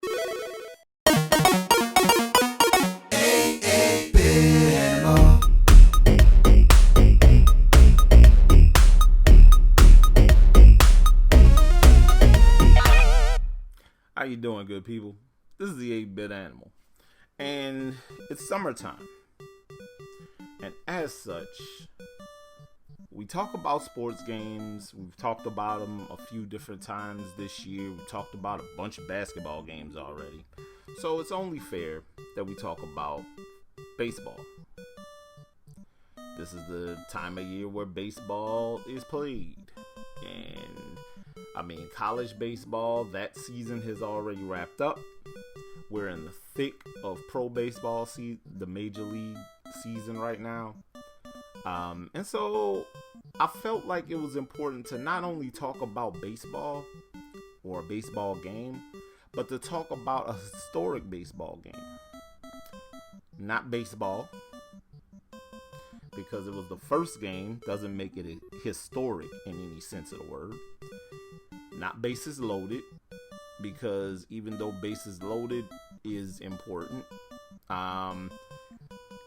How you doing, good people? This is the 8-Bit Animal, and it's summertime. And as such, we talk about sports games. We've talked about them a few different times this year. We've talked about a bunch of basketball games already. So it's only fair that we talk about baseball. This is the time of year where baseball is played. And college baseball, that season has already wrapped up. We're in the thick of pro baseball, the major league season right now. And so I felt like it was important to not only talk about baseball or a baseball game, but to talk about a historic baseball game. Not baseball, because it was the first game, doesn't make it historic in any sense of the word. Not bases loaded, because even though bases loaded is important,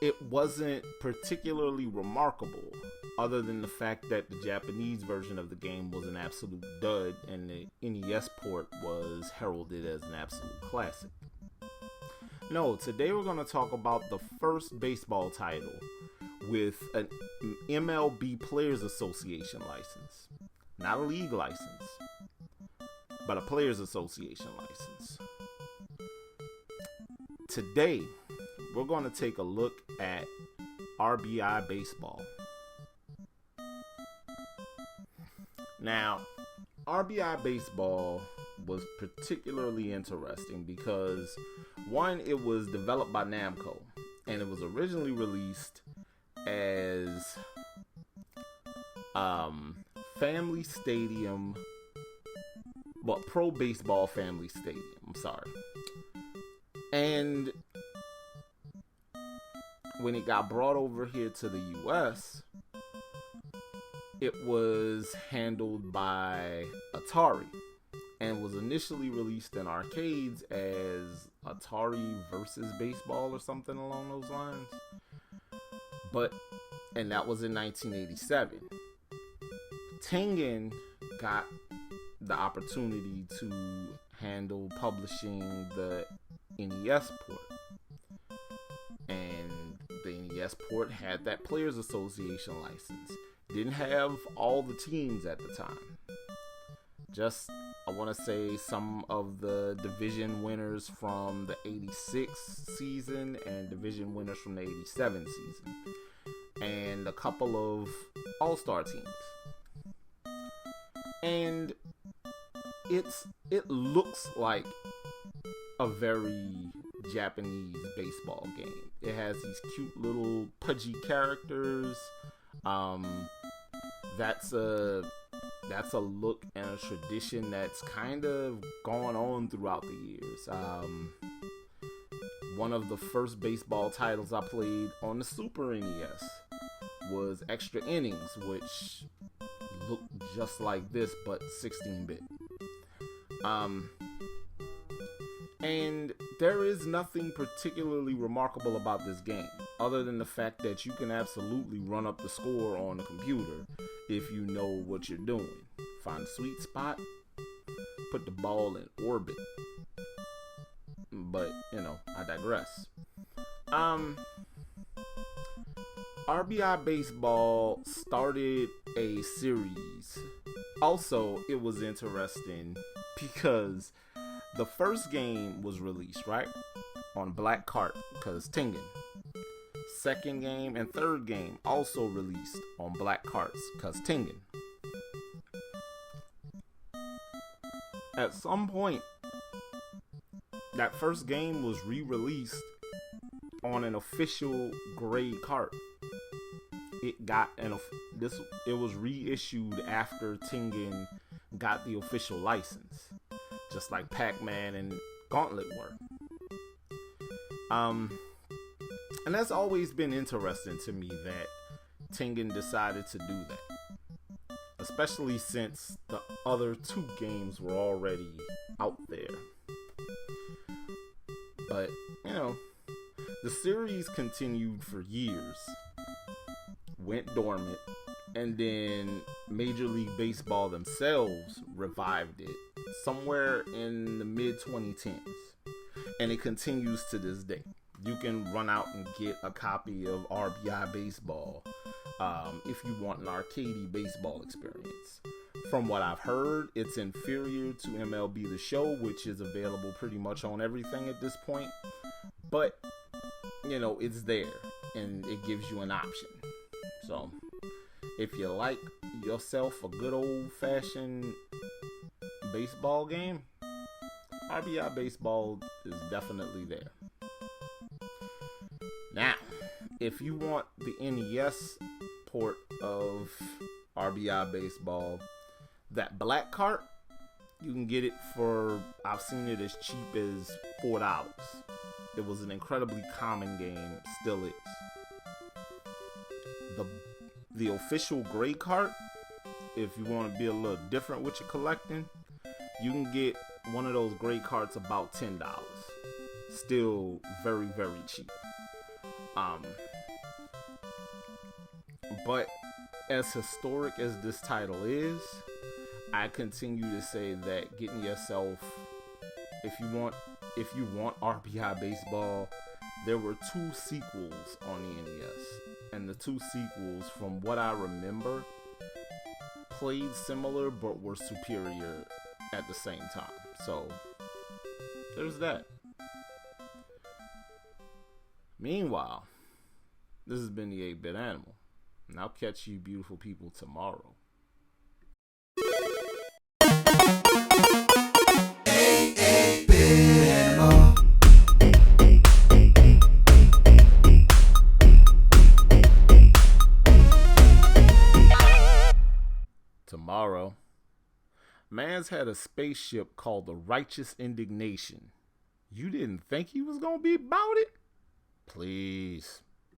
it wasn't particularly remarkable, other than the fact that the Japanese version of the game was an absolute dud and the NES port was heralded as an absolute classic. No, today we're going to talk about the first baseball title with an MLB Players Association license. Not a league license, but a Players Association license. Today, we're going to take a look at RBI Baseball. Now, RBI Baseball was particularly interesting because, one, it was developed by Namco, and it was originally released as Family Stadium, Pro Baseball Family Stadium, I'm sorry. And when it got brought over here to the US, it was handled by Atari and was initially released in arcades as Atari versus Baseball or something along those lines. And that was in 1987. Tengen got the opportunity to handle publishing the NES port. And the NES port had that Players Association license. Didn't have all the teams at the time. Just, I want to say, some of the division winners from the 86 season and division winners from the 87 season. And a couple of all-star teams. And it looks like a very Japanese baseball game. It has these cute little pudgy characters. That's a look and a tradition that's kind of gone on throughout the years. One of the first baseball titles I played on the Super NES was Extra Innings, which looked just like this but 16-bit. And there is nothing particularly remarkable about this game, other than the fact that you can absolutely run up the score on the computer if you know what you're doing. Find a sweet spot, put the ball in orbit. But, I digress. RBI Baseball started a series. Also, it was interesting because the first game was released, right, on black cart, because Tengen. Second game and third game also released on black carts, because Tengen. At some point, that first game was re-released on an official gray cart. It was reissued after Tengen got the official license, just like Pac-Man and Gauntlet were. And that's always been interesting to me that Tengen decided to do that, especially since the other two games were already out there. But, the series continued for years, went dormant, and then Major League Baseball themselves revived it somewhere in the mid 2010s. And it continues to this day. You can run out and get a copy of RBI Baseball if you want an arcadey baseball experience. From what I've heard, it's inferior to MLB The Show, which is available pretty much on everything at this point. But, it's there, and it gives you an option. So, if you like yourself a good old-fashioned baseball game, RBI Baseball is definitely there. Now, if you want the NES port of RBI Baseball, that black cart, you can get it for, I've seen it as cheap as $4. It was an incredibly common game, still is. The official gray cart, if you want to be a little different with your collecting, you can get one of those gray carts about $10. Still very, very cheap. But as historic as this title is, I continue to say that getting yourself, if you want RBI Baseball, there were 2 sequels on the NES, and the 2 sequels, from what I remember, played similar but were superior at the same time. So there's that. Meanwhile, this has been the 8-Bit Animal, and I'll catch you beautiful people tomorrow. Tomorrow, man's had a spaceship called the Righteous Indignation. You didn't think he was gonna be about it? Please.